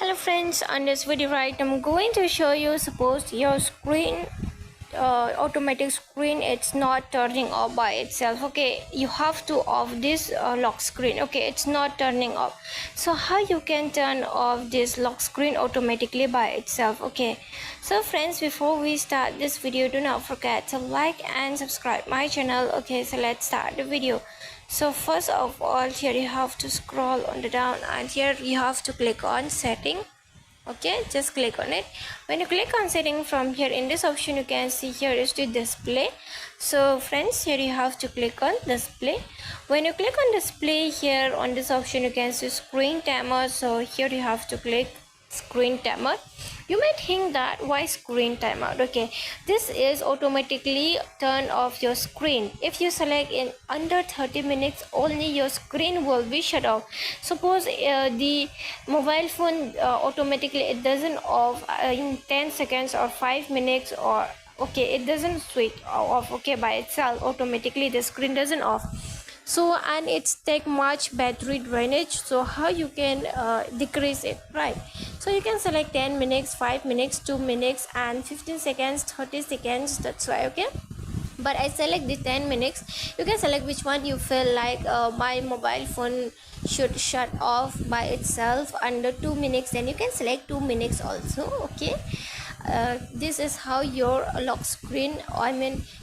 Hello friends, on this video I'm going to show you, suppose your screen automatic screen it's not turning off by itself. Okay, you have to off this lock screen. Okay, it's not turning off. So how you can turn off this lock screen automatically by itself? Okay, so friends, before we start this video, do not forget to like and subscribe my channel. Okay, so let's start the video. So first of all, here you have to scroll on the down, and here you have to click on setting. Okay, just click on it. When you click on setting, from here in this option you can see here is the display. So friends, here you have to click on display. When you click on display, here on this option you can see screen timer. So here you have to click screen timer. You might think that why screen timer? Okay, this is automatically turn off your screen. If you select in under 30 minutes only, your screen will be shut off. Suppose the mobile phone automatically it doesn't off in 10 seconds or 5 minutes, or okay, it doesn't switch off, okay, by itself automatically the screen doesn't off. So, and it's take much battery drainage. So how you can decrease it, right? So you can select 10 minutes, 5 minutes, 2 minutes and 15 seconds, 30 seconds, that's why. Okay, but I select the 10 minutes. You can select which one you feel like my mobile phone should shut off by itself under 2 minutes, then you can select 2 minutes also. Okay, this is how your lock screen,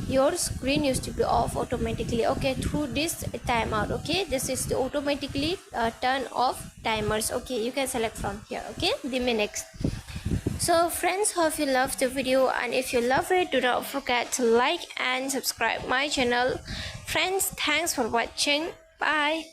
your screen used to be off automatically, okay, through this timeout. Okay, this is the automatically turn off timers. Okay, you can select from here. Okay, the minutes. So friends, hope you loved the video, and if you love it, do not forget to like and subscribe my channel. Friends, thanks for watching. Bye.